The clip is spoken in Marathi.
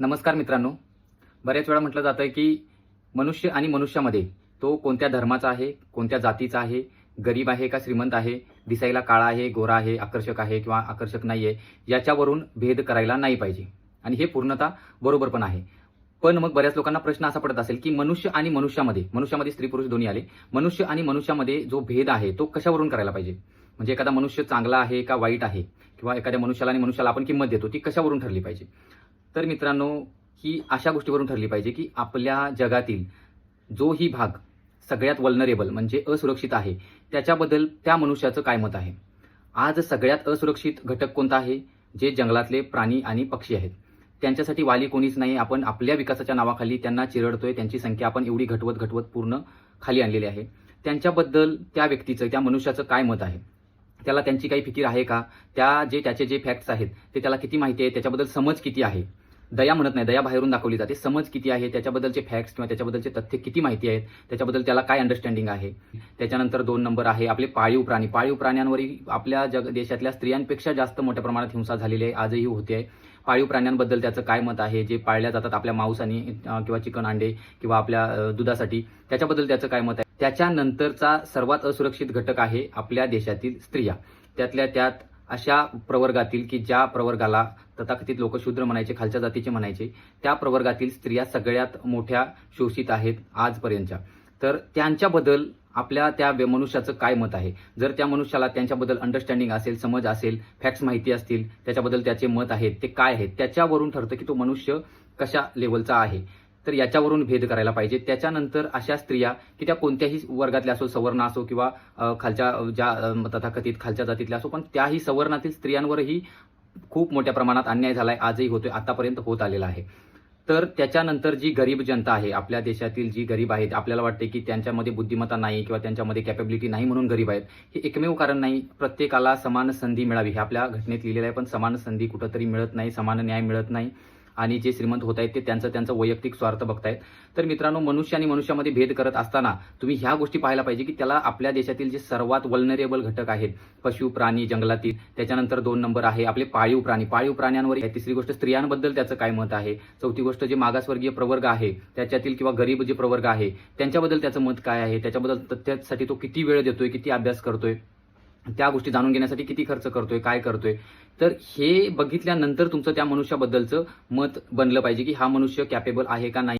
नमस्कार मित्रांनो. बऱ्याच वेळा म्हटलं जातं की मनुष्य आणि मनुष्यामध्ये तो कोणत्या धर्माचा आहे, कोणत्या जातीचा आहे, गरीब आहे का श्रीमंत आहे, दिसायला काळा आहे, गोरा आहे, आकर्षक आहे किंवा आकर्षक नाही आहे, याच्यावरून भेद करायला नाही पाहिजे. आणि हे पूर्णतः बरोबर पण आहे. पण मग बऱ्याच लोकांना प्रश्न असा पडत असेल की मनुष्य आणि मनुष्यामध्ये स्त्री पुरुष दोन्ही आले, मनुष्य आणि मनुष्यामध्ये जो भेद आहे तो कशावरून करायला पाहिजे. म्हणजे एखादा मनुष्य चांगला आहे का वाईट आहे, किंवा एखाद्या मनुष्याला आणि मनुष्याला आपण किंमत देतो ती कशावरून ठरली पाहिजे. तर मित्रांनो, ही अशा गोष्टीवरून ठरली पाहिजे की आपल्या जगातील जोही भाग सगळ्यात वल्नरेबल म्हणजे असुरक्षित आहे, त्याच्याबद्दल त्या मनुष्याचं काय मत आहे. आज सगळ्यात असुरक्षित घटक कोणता आहे? जे जंगलातले प्राणी आणि पक्षी आहेत. त्यांच्यासाठी वाली कोणीच नाही. आपण आपल्या विकासाच्या नावाखाली त्यांना चिरडतोय. त्यांची संख्या आपण एवढी घटवत पूर्ण खाली आणलेली आहे. त्यांच्याबद्दल त्या व्यक्तीचं, त्या मनुष्याचं काय मत आहे? त्याला त्यांची काही फिकीर आहे का? त्याचे जे फॅक्ट्स आहेत ते त्याला किती माहिती आहे? त्याच्याबद्दल समज किती आहे? दया म्हणत नाही, दया बाहेरून दाखवली जाते. समज किती आहे? त्याच्याबद्दलचे फॅक्ट्स किंवा त्याच्याबद्दलचे तथ्य किती माहिती आहेत? त्याच्याबद्दल त्याला काय अंडरस्टँडिंग आहे? त्याच्यानंतर 2 नंबर आहे आपले पाळीव प्राणी. पाळीव प्राण्यांवरही आपल्या देशातल्या स्त्रियांपेक्षा जास्त मोठ्या प्रमाणात हिंसा झालेली आहे, आजही होते आहे. पाळीव प्राण्यांबद्दल त्याचं काय मत आहे? जे पाळल्या जातात आपल्या मांस आणि किंवा चिकन, अंडे किंवा आपल्या दुधासाठी, त्याच्याबद्दल त्याचं काय मत आहे? त्याच्यानंतरचा सर्वात असुरक्षित घटक आहे आपल्या देशातील स्त्रिया. त्यातल्या त्यात अशा प्रवर्गातील की ज्या प्रवर्गाला तथाकथित लोक शूद्र म्हणायचे, खालच्या जातीचे म्हणायचे, त्या प्रवर्गातील स्त्रिया सगळ्यात मोठ्या शोषित आहेत आजपर्यंतच्या. तर त्यांच्याबद्दल आपल्या त्या मनुष्याचं काय मत आहे? जर त्या मनुष्याला त्यांच्याबद्दल अंडरस्टँडिंग असेल, समज असेल, फॅक्ट्स माहिती असतील, त्याच्याबद्दल त्याचे मत आहेत, ते काय आहेत, त्याच्यावरून ठरतं की तो मनुष्य कशा लेवलचा आहे. तर याच्यावरून भेद करायला पाहिजे. त्याच्यानंतर अशा स्त्रिया की त्या कोणत्याही वर्गातल्या असो, सवर्ण असो किंवा खालच्या ज्या तथाकथित खालच्या जातीतल्या असो, पण त्याही सवर्णातील स्त्रियांवरही खूप मोठ्या प्रमाणात अन्याय झालाय, आजही होतोय, आतापर्यंत होत आलेला आहे. तर त्याच्यानंतर जी गरीब जनता आहे, आपल्या देशातील जी गरीब आहेत, आपल्याला वाटते की त्यांच्यामध्ये बुद्धिमत्ता नाही किंवा त्यांच्यामध्ये कॅपेबिलिटी नाही म्हणून गरीब आहेत. हे एकमेव कारण नाही. प्रत्येकाला समान संधी मिळावी हे आपल्या घटनेत लिहिलेलं आहे, पण समान संधी कुठंतरी मिळत नाही, समान न्याय मिळत नाही. आणि जे श्रीमंत होत आहेत ते त्यांचं वैयक्तिक स्वार्थ बघतायत. तर मित्रांनो, मनुष्य आणि मनुष्यामध्ये भेद करत असताना तुम्ही ह्या गोष्टी पाहायला पाहिजे की त्याला आपल्या देशातील जे सर्वात वल्नरेबल घटक आहेत, पशु प्राणी जंगलातील, त्याच्यानंतर 2 नंबर आहे आपले पाळीव प्राणी. पाळीव प्राण्यांवर, तिसरी गोष्ट स्त्रियांबद्दल त्याचं काय मत आहे, चौथी गोष्ट जे मागासवर्गीय प्रवर्ग आहे त्याच्यातील किंवा गरीब जे प्रवर्ग आहे त्यांच्याबद्दल त्याचं मत काय आहे, त्याच्याबद्दल तथ्यासाठी तो किती वेळ देतोय, किती अभ्यास करतोय, त्या गोष्टी जाणून घेण्यासाठी किती खर्च करतोय, काय करतोय. तर हे बघितल्यानंतर तुमचं त्या मनुष्याबद्दलचं मत बनलं पाहिजे की हा मनुष्य कॅपेबल आहे का नाही.